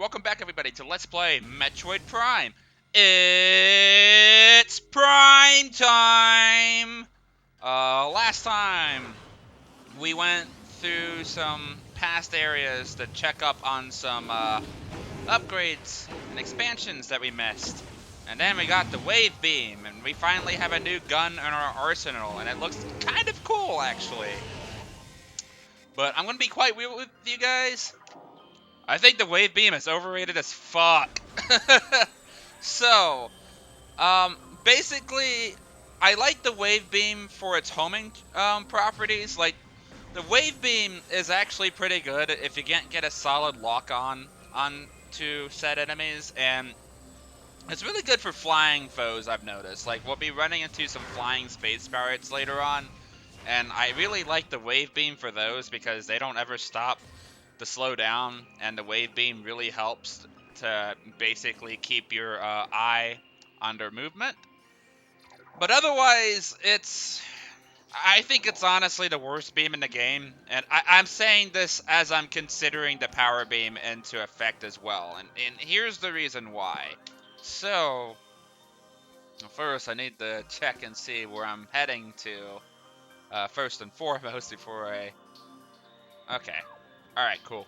welcome back everybody to Let's Play Metroid Prime. It's Prime time! Last time we went through some past areas to check up on some upgrades and expansions that we missed. And then we got the Wave Beam, and we finally have a new gun in our arsenal, and it looks kind of cool actually. But I'm gonna be quite real with you guys. I think the Wave Beam is overrated as fuck. So, basically, I like the Wave Beam for its homing properties. Like, the Wave Beam is actually pretty good if you can't get a solid lock-on onto said enemies, and it's really good for flying foes, I've noticed. Like, we'll be running into some flying space pirates later on, and I really like the Wave Beam for those because they don't ever stop to slow down, and the Wave Beam really helps to basically keep your eye under movement. But otherwise, I think it's honestly the worst beam in the game, and I'm saying this as I'm considering the Power Beam into effect as well, and here's the reason why. So, first I need to check and see where I'm heading to, first and foremost before I... Okay. Alright, cool.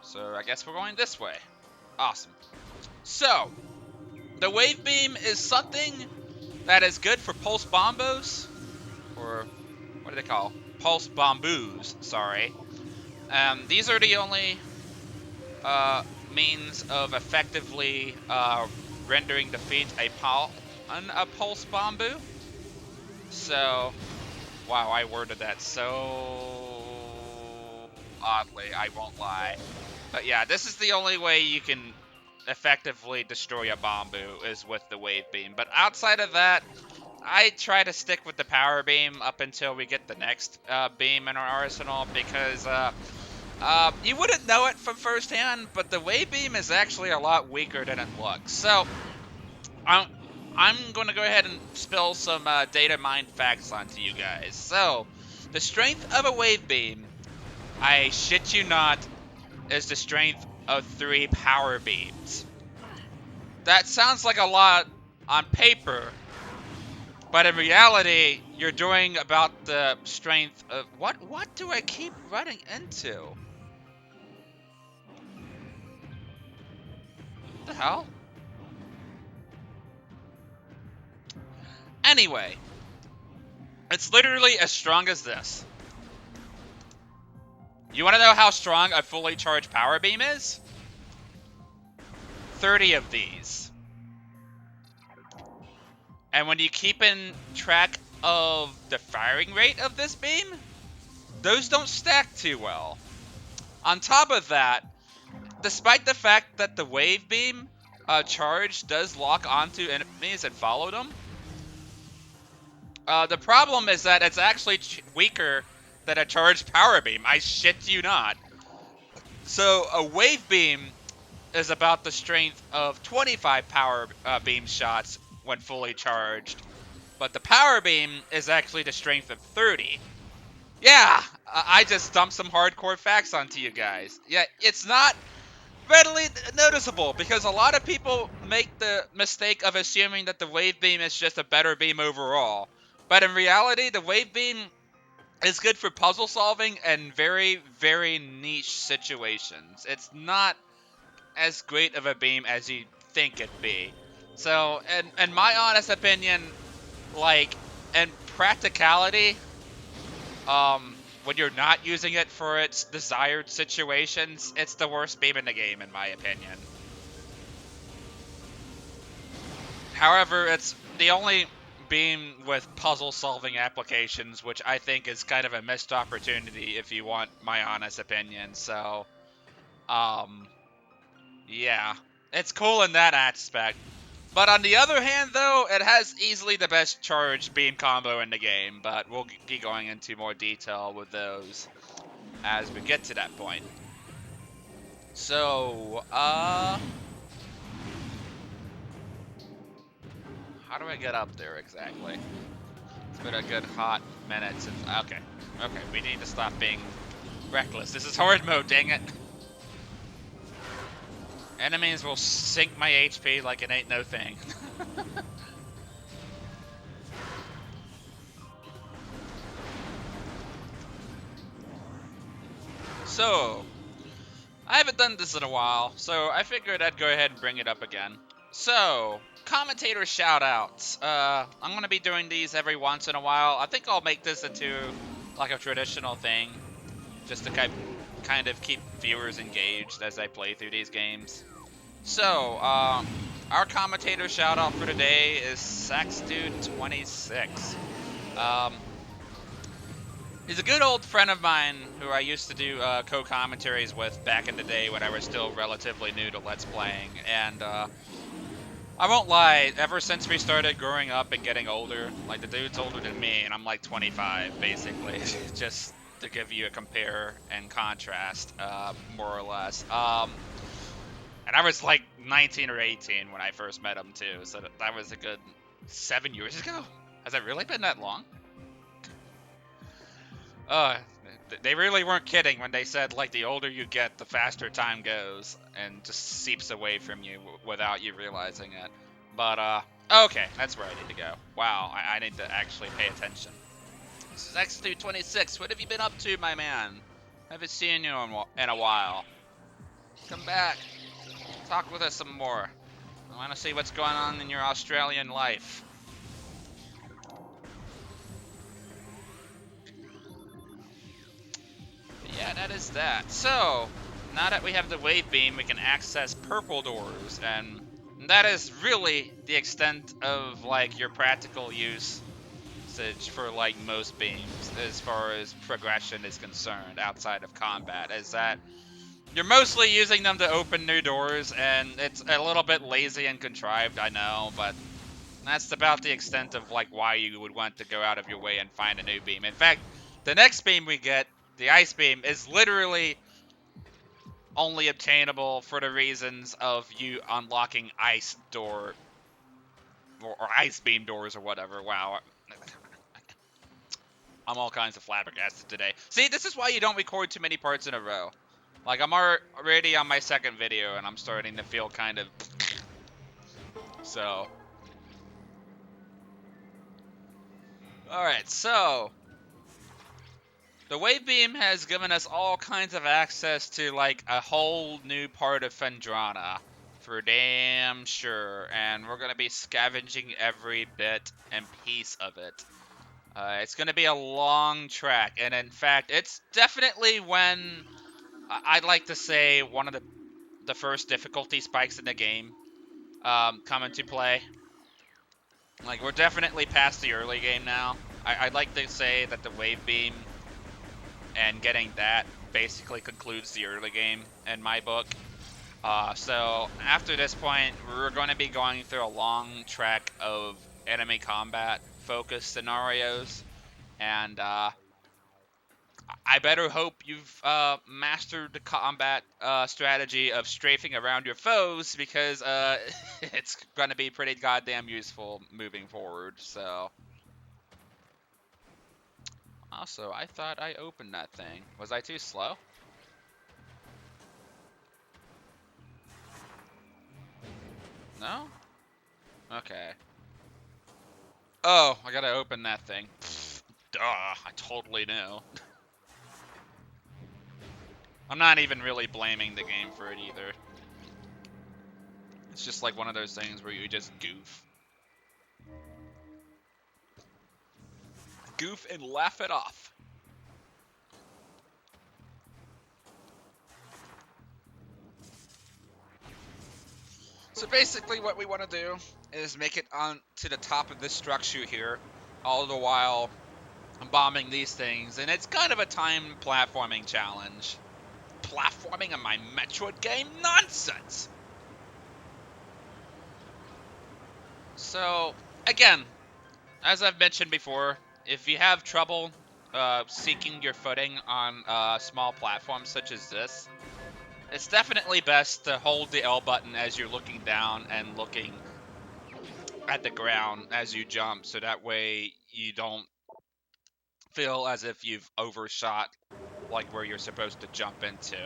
So I guess we're going this way. Awesome. So, the Wave Beam is something that is good for pulse bombos, or what do they call? Pulse bomboos, sorry. These are the only means of effectively rendering defeat a pulse bombu. So, wow, I worded that so oddly, I won't lie. But yeah, this is the only way you can effectively destroy a Bombu is with the Wave Beam. But outside of that, I try to stick with the Power Beam up until we get the next beam in our arsenal, because you wouldn't know it from first hand, but the Wave Beam is actually a lot weaker than it looks. So, I'm going to go ahead and spill some data mine facts onto you guys. So, the strength of a Wave Beam, I shit you not, is the strength of 3 power beams. That sounds like a lot on paper, but in reality, you're doing about the strength of... What do I keep running into? What the hell? Anyway, it's literally as strong as this. You want to know how strong a fully charged power beam is? 30 of these. And when you keep in track of the firing rate of this beam, those don't stack too well. On top of that, despite the fact that the Wave Beam charge does lock onto enemies and follow them, the problem is that it's actually weaker than a charged power beam. I shit you not. So a Wave Beam is about the strength of 25 power beam shots when fully charged, but the Power Beam is actually the strength of 30. Yeah, I just dumped some hardcore facts onto you guys. Yeah, it's not readily noticeable because a lot of people make the mistake of assuming that the Wave Beam is just a better beam overall. But in reality, the Wave Beam is good for puzzle solving and very, very niche situations. It's not as great of a beam as you think it'd be. So, in my honest opinion, like, in practicality, when you're not using it for its desired situations, it's the worst beam in the game, in my opinion. However, it's the only beam with puzzle-solving applications, which I think is kind of a missed opportunity if you want my honest opinion. So, yeah, it's cool in that aspect. But on the other hand, though, it has easily the best charged beam combo in the game, but we'll be going into more detail with those as we get to that point. So, how do I get up there exactly? It's been a good hot minute since... Okay, we need to stop being reckless. This is hard mode, dang it. Enemies will sink my HP like it ain't no thing. So, I haven't done this in a while, so I figured I'd go ahead and bring it up again. So, commentator shoutouts. I'm gonna be doing these every once in a while. I think I'll make this into like a traditional thing, just to kind of keep viewers engaged as I play through these games. So, our commentator shoutout for today is SaxDude26. Um, he's a good old friend of mine who I used to do co-commentaries with back in the day when I was still relatively new to Let's Playing, and I won't lie, ever since we started growing up and getting older, like the dude's older than me and I'm like 25 basically, just to give you a compare and contrast, more or less. And I was like 19 or 18 when I first met him too, so that was a good 7 years ago. Has it really been that long? Uh, they really weren't kidding when they said like the older you get, the faster time goes and just seeps away from you without you realizing it. But okay, that's where I need to go. Wow, I need to actually pay attention. This is X226. What have you been up to, my man? Haven't seen you in a while. Come back. Talk with us some more. I want to see what's going on in your Australian life. But yeah, that is that. So, now that we have the wave beam, we can access purple doors, and that is really the extent of like your practical usage for like most beams as far as progression is concerned outside of combat, is that you're mostly using them to open new doors, and it's a little bit lazy and contrived, I know, but that's about the extent of like why you would want to go out of your way and find a new beam. In fact, the next beam we get, the ice beam, is literally only obtainable for the reasons of you unlocking ice door or ice beam doors or whatever. Wow. I'm all kinds of flabbergasted today. See, this is why you don't record too many parts in a row. Like, I'm already on my second video, and I'm starting to feel kind of... So... Alright, so... The wave beam has given us all kinds of access to, like, a whole new part of Phendrana. For damn sure. And we're going to be scavenging every bit and piece of it. It's going to be a long track. And in fact, it's definitely when... I'd like to say one of the first difficulty spikes in the game come into play. Like, we're definitely past the early game now. I'd like to say that the wave beam and getting that basically concludes the early game in my book. So after this point, we're going to be going through a long track of enemy combat focused scenarios, and I better hope you've mastered the combat strategy of strafing around your foes, because it's going to be pretty goddamn useful moving forward. So, also, I thought I opened that thing. Was I too slow? No? Okay. Oh, I gotta open that thing. Pfft, duh, I totally knew. I'm not even really blaming the game for it either. It's just like one of those things where you just goof. Goof and laugh it off. So basically what we want to do is make it on to the top of this structure here, all the while bombing these things, and it's kind of a time platforming challenge. Platforming in my Metroid game? Nonsense! So, again, as I've mentioned before, if you have trouble seeking your footing on small platforms such as this, it's definitely best to hold the L button as you're looking down and looking at the ground as you jump, so that way you don't feel as if you've overshot like where you're supposed to jump into.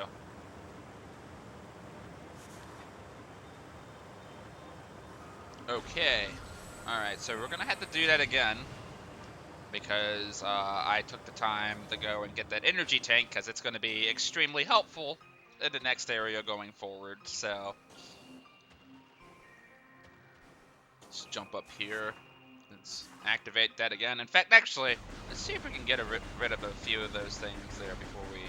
Okay. Alright, so we're gonna have to do that again. Because I took the time to go and get that energy tank, because it's going to be extremely helpful in the next area going forward. So let's jump up here. Let's activate that again. In fact, actually, let's see if we can get rid of a few of those things there before we...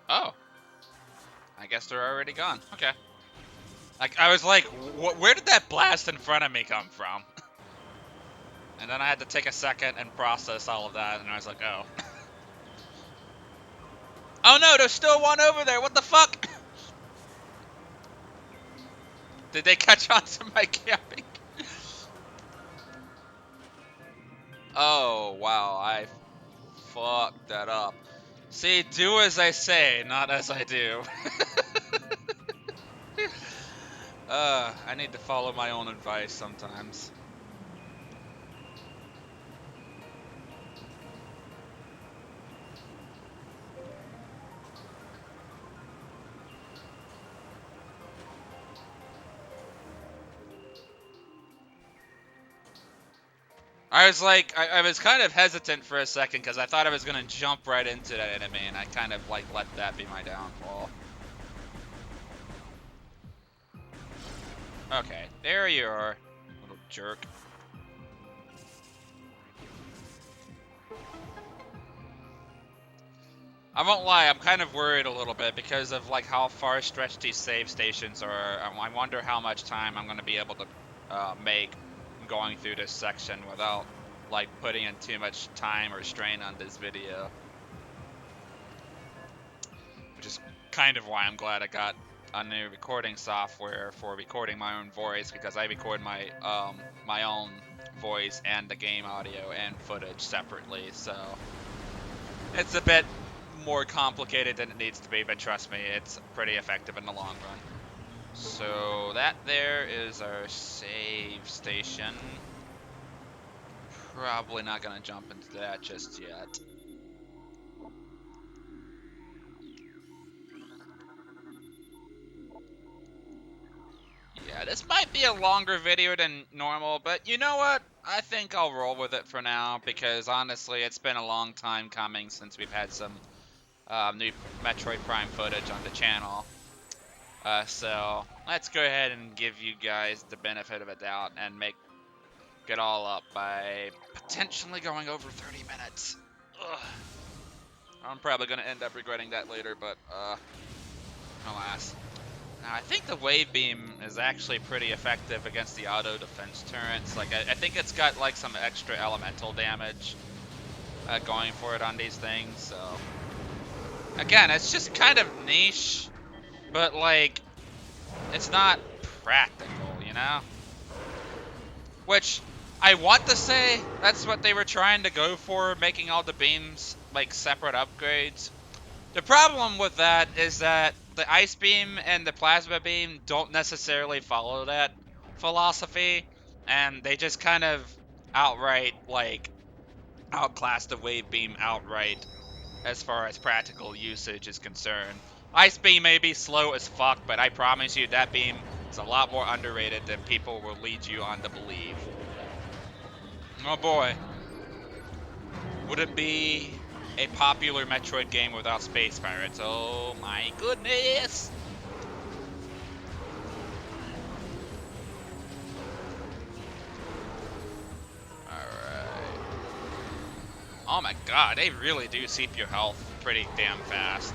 Oh, I guess they're already gone. Okay. Like, I was like, where did that blast in front of me come from? And then I had to take a second and process all of that, and I was like, oh. Oh no, there's still one over there. What the fuck? Did they catch on to my camping? Oh, wow, I fucked that up. See, do as I say, not as I do. I need to follow my own advice sometimes. I was like, I was kind of hesitant for a second because I thought I was going to jump right into that enemy, and I kind of like let that be my downfall. Okay, there you are, little jerk. I won't lie, I'm kind of worried a little bit because of like how far stretched these save stations are. I wonder how much time I'm going to be able to make going through this section without like putting in too much time or strain on this video. Which is kind of why I'm glad I got a new recording software for recording my own voice, because I record my my own voice and the game audio and footage separately, so it's a bit more complicated than it needs to be, but trust me, it's pretty effective in the long run. So that there is our save station. Probably not gonna jump into that just yet. Yeah, this might be a longer video than normal, but you know what? I think I'll roll with it for now, because honestly, it's been a long time coming since we've had some new Metroid Prime footage on the channel. So let's go ahead and give you guys the benefit of a doubt and make it all up by potentially going over 30 minutes. Ugh. I'm probably going to end up regretting that later, but alas. Now, I think the Wave Beam is actually pretty effective against the auto defense turrets. Like, I think it's got like some extra elemental damage going for it on these things, so... Again, it's just kind of niche, but like, it's not practical, you know? Which, I want to say that's what they were trying to go for, making all the beams like separate upgrades. The problem with that is that the Ice Beam and the Plasma Beam don't necessarily follow that philosophy, and they just kind of outright, like, outclass the Wave Beam outright as far as practical usage is concerned. Ice Beam may be slow as fuck, but I promise you that beam is a lot more underrated than people will lead you on to believe. Oh boy. Would it be a popular Metroid game without space pirates? Oh my goodness! Alright. Oh my god, they really do seep your health pretty damn fast.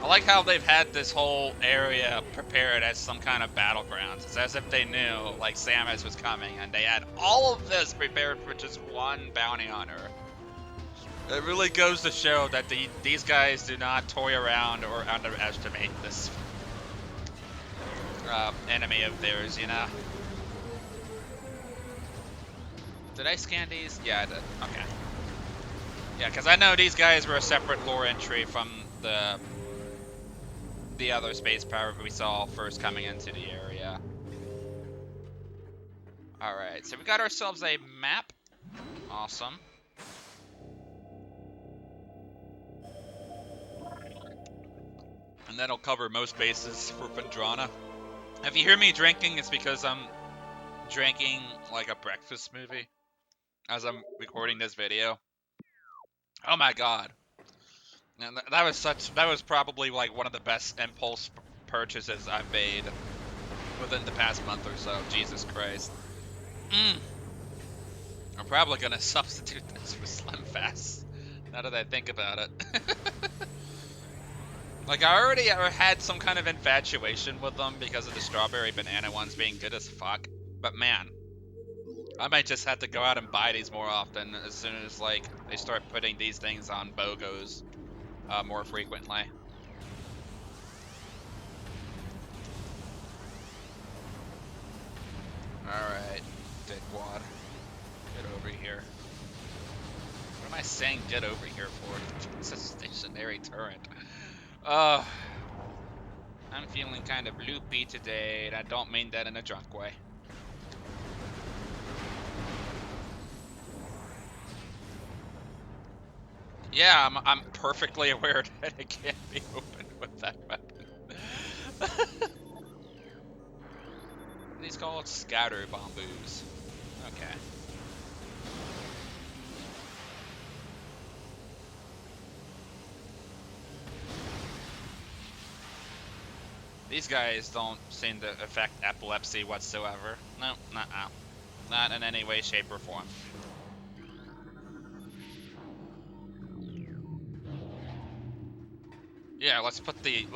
I like how they've had this whole area prepared as some kind of battlegrounds. It's as if they knew, like, Samus was coming, and they had all of this prepared for just one bounty hunter. It really goes to show that these guys do not toy around or underestimate this enemy of theirs, you know? Did I scan these? Yeah, I did. Okay. Yeah, because I know these guys were a separate lore entry from the other space pirate we saw first coming into the area. Alright, so we got ourselves a map. Awesome. And that'll cover most bases for Phendrana. If you hear me drinking, it's because I'm drinking like a breakfast smoothie as I'm recording this video. Oh my god. And that was probably like one of the best impulse purchases I've made within the past month or so. Jesus Christ. I'm probably gonna substitute this for Slim Fast, now that I think about it. Like, I already had some kind of infatuation with them because of the strawberry banana ones being good as fuck. But man, I might just have to go out and buy these more often as soon as, like, they start putting these things on BOGOs more frequently. Alright, dickwad. Get over here. What am I saying get over here for? It's a stationary turret. I'm feeling kind of loopy today, and I don't mean that in a drunk way. Yeah, I'm perfectly aware that it can't be opened with that weapon. These called scatter bamboos. Okay. These guys don't seem to affect epilepsy whatsoever. No, not in any way, shape, or form. Yeah, let's put the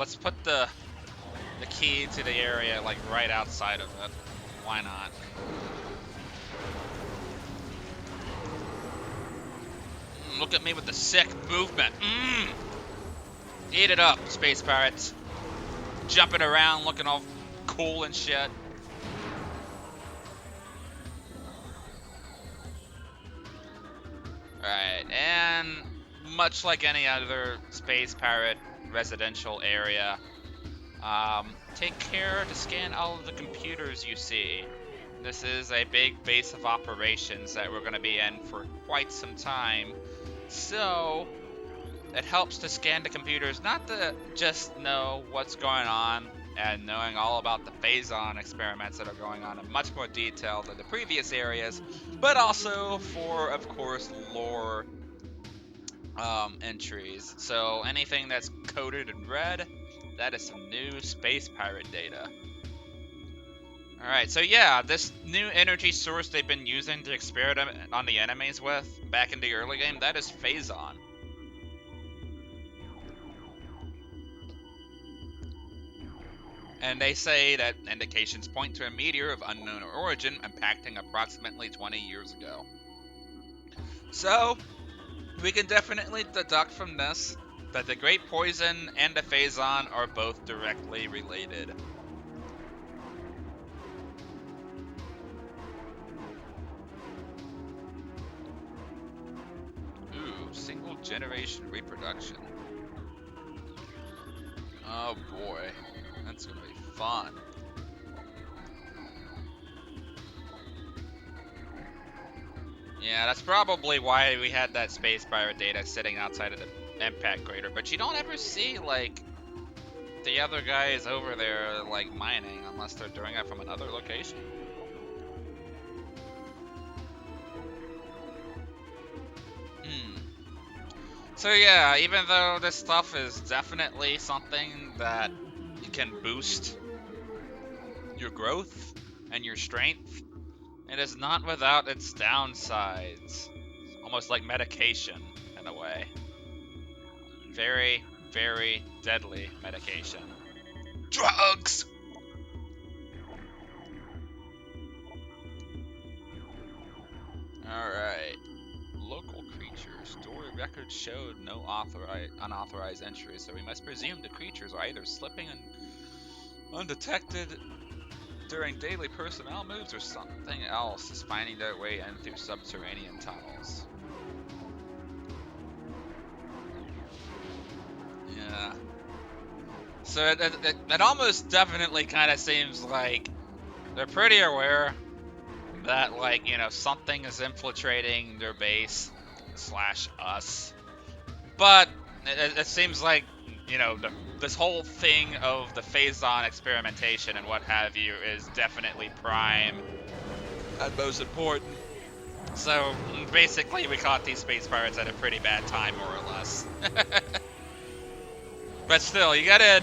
key to the area like right outside of it. Why not? Look at me with the sick movement. Eat it up, space pirates. Jumping around, looking all cool and shit. Alright, and much like any other space pirate residential area, take care to scan all of the computers you see. This is a big base of operations that we're going to be in for quite some time, so it helps to scan the computers, not to just know what's going on and knowing all about the Phazon experiments that are going on in much more detail than the previous areas, but also for, of course, lore entries. So anything that's coded in red, that is some new space pirate data. Alright, so yeah, this new energy source they've been using to experiment on the enemies with back in the early game, that is Phazon. And they say that indications point to a meteor of unknown origin impacting approximately 20 years ago. So, we can definitely deduct from this that the Great Poison and the Phazon are both directly related. Ooh, single generation reproduction. Oh boy, that's gonna be fun. Yeah, that's probably why we had that space pirate data sitting outside of the impact crater, but you don't ever see, like, the other guys over there, like, mining, unless they're doing it from another location. So yeah, even though this stuff is definitely something that can boost your growth and your strength, it is not without its downsides. Almost like medication, in a way. Very, very deadly medication. Drugs! Alright. Local creatures. Story records showed no unauthorized entries, so we must presume the creatures are either slipping undetected during daily personnel moves or something else is finding their way in through subterranean tunnels. Yeah. So it almost definitely kind of seems like they're pretty aware that, like, you know, something is infiltrating their base slash us. But it seems like, you know, this whole thing of the phase-on experimentation and what have you is definitely prime and most important. So basically, we caught these space pirates at a pretty bad time, more or less. But still, you gotta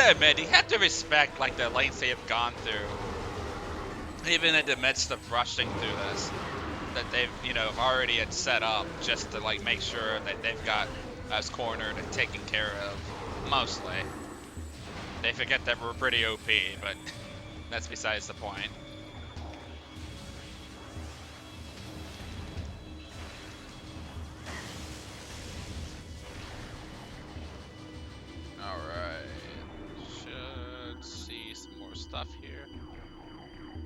admit, you have to respect like the lengths they have gone through, even in the midst of rushing through this, that they've, you know, already had set up just to like make sure that they've got us cornered and taken care of. Mostly, they forget that we're pretty OP, but that's besides the point. Alright. Should see some more stuff here.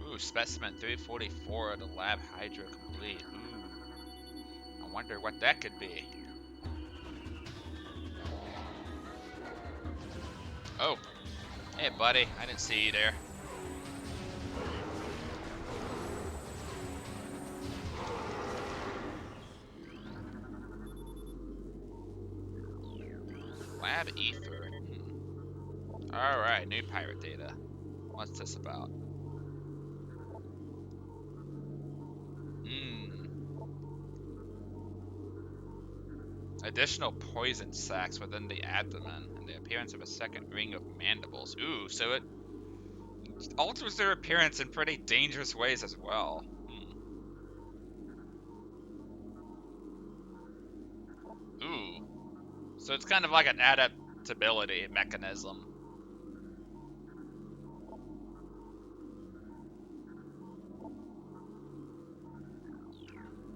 Ooh, specimen 344 of the lab hydro complete. Ooh. I wonder what that could be. Oh. Hey, buddy. I didn't see you there. Lab ether. Alright, new pirate data. What's this about? Additional poison sacs within the abdomen and the appearance of a second ring of mandibles. Ooh, so it alters their appearance in pretty dangerous ways as well. Ooh. So it's kind of like an adaptability mechanism.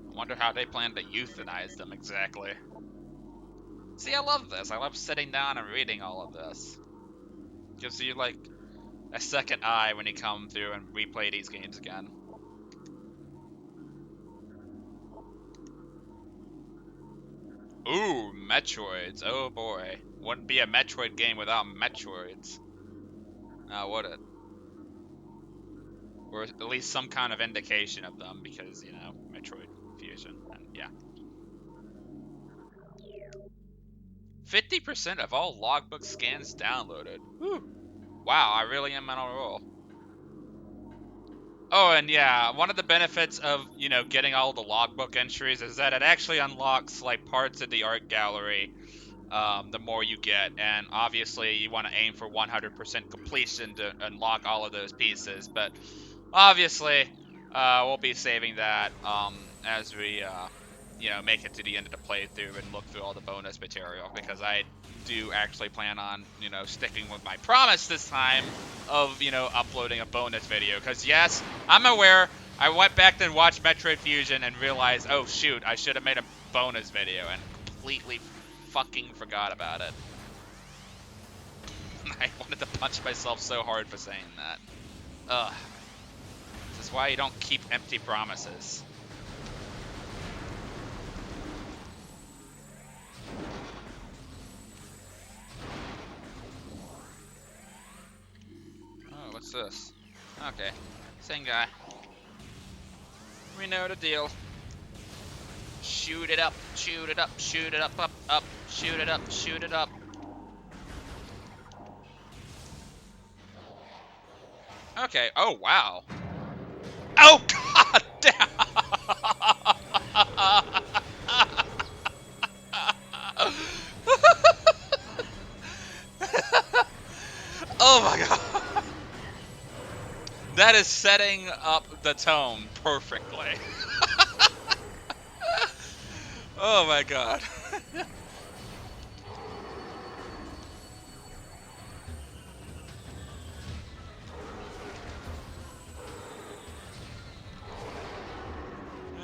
I wonder how they plan to euthanize them exactly. See, I love this. I love sitting down and reading all of this. Gives you, like, a second eye when you come through and replay these games again. Ooh, Metroids. Oh boy. Wouldn't be a Metroid game without Metroids. Now, would it? Or at least some kind of indication of them, because, you know, Metroid Fusion, and yeah. 50% of all logbook scans downloaded. Whew. Wow, I really am on a roll. Oh, and yeah, one of the benefits of, you know, getting all the logbook entries is that it actually unlocks, like, parts of the art gallery the more you get. And obviously, you want to aim for 100% completion to unlock all of those pieces. But obviously, we'll be saving that as we, you know, make it to the end of the playthrough and look through all the bonus material. Because I do actually plan on, you know, sticking with my promise this time of, you know, uploading a bonus video. Because yes, I'm aware, I went back and watched Metroid Fusion and realized, oh shoot, I should have made a bonus video and completely fucking forgot about it. I wanted to punch myself so hard for saying that. Ugh. This is why you don't keep empty promises. Oh, what's this? Okay, same guy. We know the deal. Shoot it up, shoot it up, shoot it up, up, shoot it up, shoot it up. Okay, oh wow. Oh god damn! Oh my god. That is setting up the tone perfectly. Oh my god.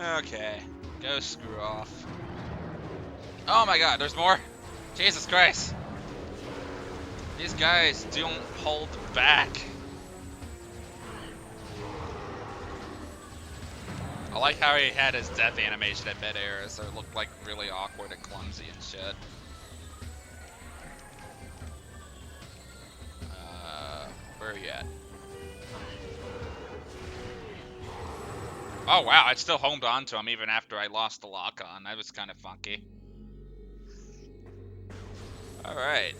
Okay, go screw off. Oh my god, there's more? Jesus Christ. These guys don't hold back. I like how he had his death animation at mid-air, so it looked like really awkward and clumsy and shit. Where are you at? Oh wow, I still homed onto him even after I lost the lock on. That was kind of funky. Alright.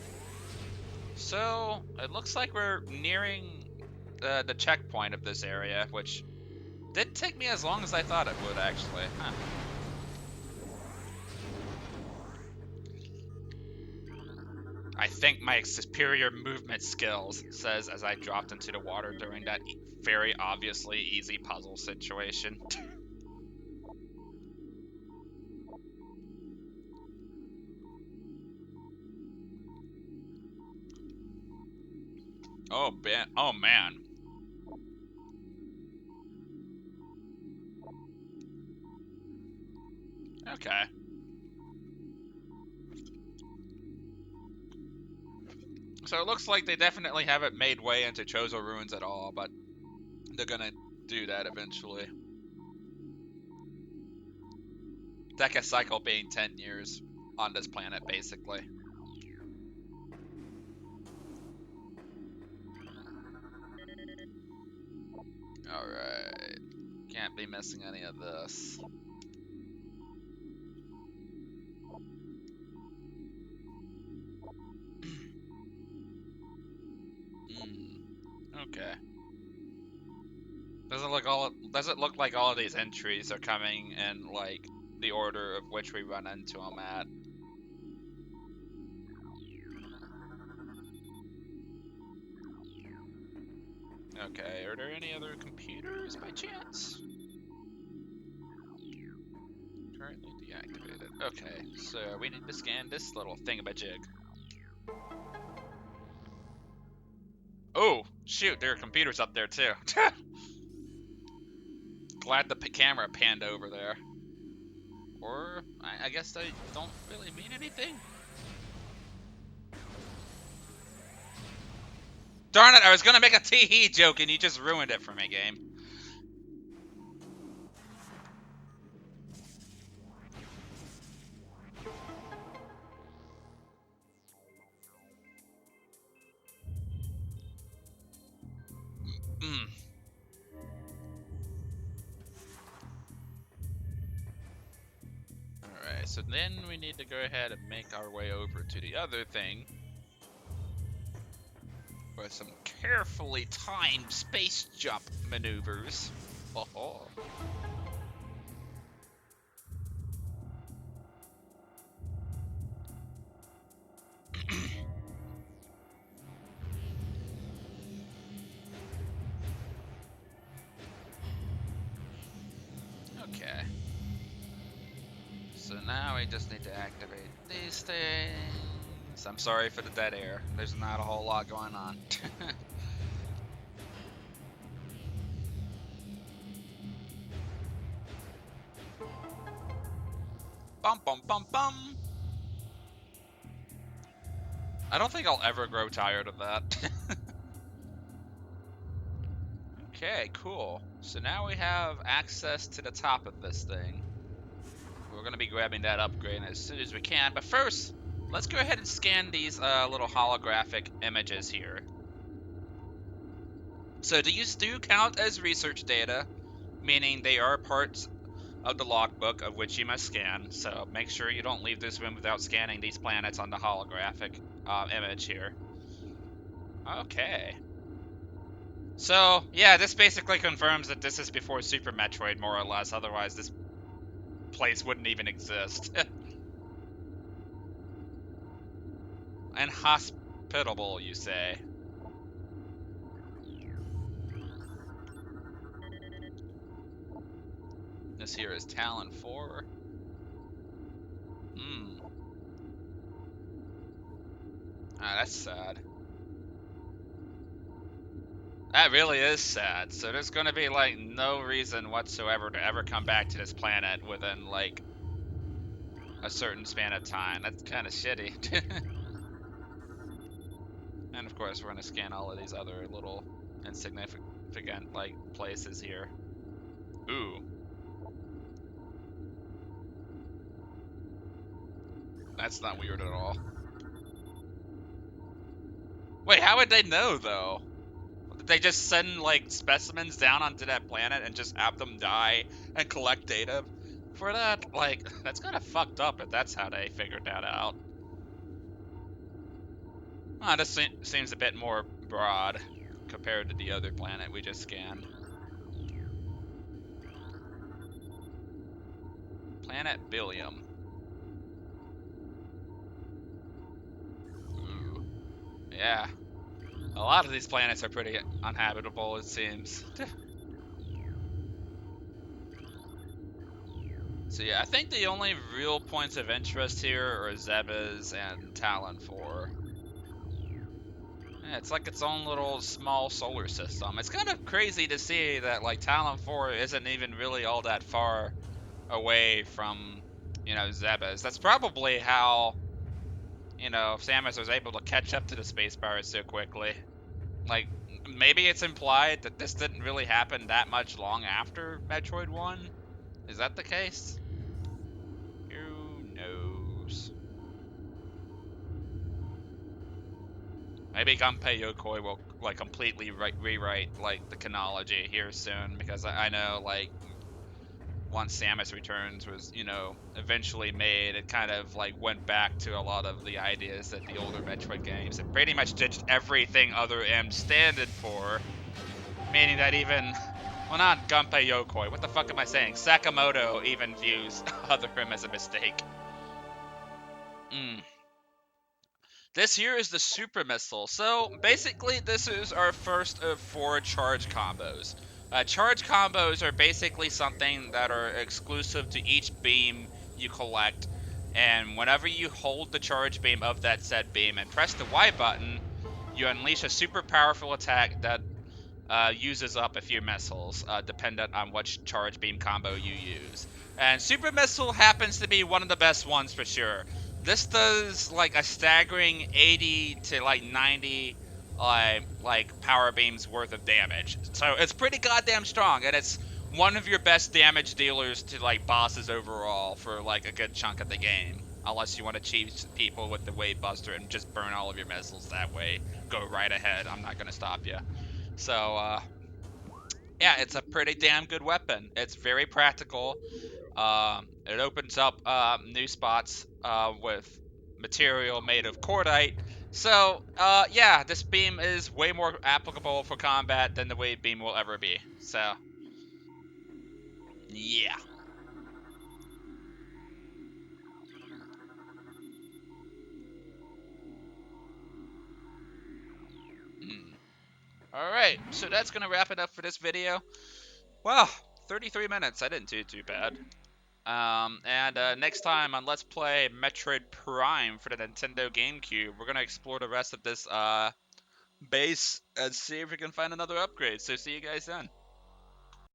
So, it looks like we're nearing the checkpoint of this area, which didn't take me as long as I thought it would, actually. Huh. I think my superior movement skills, says as I dropped into the water during that very obviously easy puzzle situation. Oh, oh man. Okay. So it looks like they definitely haven't made way into Chozo Ruins at all, but they're gonna do that eventually. Deca cycle being 10 years on this planet, basically. Alright. Can't be missing any of this. Okay. Doesn't look like all of these entries are coming in like the order of which we run into them at. Okay, are there any other computers by chance? Currently deactivated. Okay, so we need to scan this little thingamajig. Oh, shoot, there are computers up there too. Glad the camera panned over there. Or, I guess they don't really mean anything? Darn it, I was gonna make a tee-hee joke and you just ruined it for me, game. Alright, so then we need to go ahead and make our way over to the other thing. With some carefully timed space jump maneuvers. Oh. Okay. So now we just need to activate these things. I'm sorry for the dead air. There's not a whole lot going on. Bum bum bum bum. I don't think I'll ever grow tired of that. Okay, cool. So now we have access to the top of this thing. We're going to be grabbing that upgrade as soon as we can. But first, let's go ahead and scan these little holographic images here. So these do count as research data, meaning they are parts of the logbook of which you must scan. So make sure you don't leave this room without scanning these planets on the holographic image here. Okay. So, yeah, this basically confirms that this is before Super Metroid, more or less. Otherwise, this place wouldn't even exist. And hospitable, you say? This here is Talon 4. Ah, that's sad. That really is sad. So there's gonna be, like, no reason whatsoever to ever come back to this planet within, like, a certain span of time. That's kind of shitty. And of course, we're gonna scan all of these other little insignificant, like, places here. Ooh. That's not weird at all. Wait, how would they know, though? They just send like specimens down onto that planet and just have them die and collect data for that. Like, that's kind of fucked up if that's how they figured that out. This seems a bit more broad compared to the other planet we just scanned. Planet Billium. Ooh, yeah. A lot of these planets are pretty uninhabitable, it seems. So yeah, I think the only real points of interest here are Zebes and Talon 4. Yeah, it's like its own little small solar system. It's kind of crazy to see that like Talon 4 isn't even really all that far away from, Zebes. That's probably how, Samus was able to catch up to the space pirates so quickly. Like, maybe it's implied that this didn't really happen that much long after Metroid 1? Is that the case? Who knows? Maybe Gunpei Yokoi will like completely rewrite like the chronology here soon, because I know like once Samus Returns was, eventually made, it kind of like went back to a lot of the ideas that the older Metroid games and pretty much ditched everything other M standard for. Meaning that even, well, not Gunpei Yokoi, what the fuck am I saying? Sakamoto even views Other M as a mistake. This here is the Super Missile. So basically, this is our first of 4 charge combos. Charge combos are basically something that are exclusive to each beam you collect. And whenever you hold the charge beam of that said beam and press the Y button, you unleash a super powerful attack that uses up a few missiles, dependent on which charge beam combo you use. And Super Missile happens to be one of the best ones for sure. This does like a staggering 80 to like 90 like power beams worth of damage. So it's pretty goddamn strong, and it's one of your best damage dealers to like bosses overall for like a good chunk of the game. Unless you want to cheat people with the Wave Buster and just burn all of your missiles that way. Go right ahead, I'm not gonna stop you. So, yeah, it's a pretty damn good weapon. It's very practical. It opens up new spots with material made of cordite. So, yeah, this beam is way more applicable for combat than the wave beam will ever be. So, yeah. Mm. All right, so that's gonna wrap it up for this video. Wow, 33 minutes. I didn't do too bad. And next time on Let's Play Metroid Prime for the Nintendo GameCube, we're gonna explore the rest of this base and see if we can find another upgrade. So see you guys then.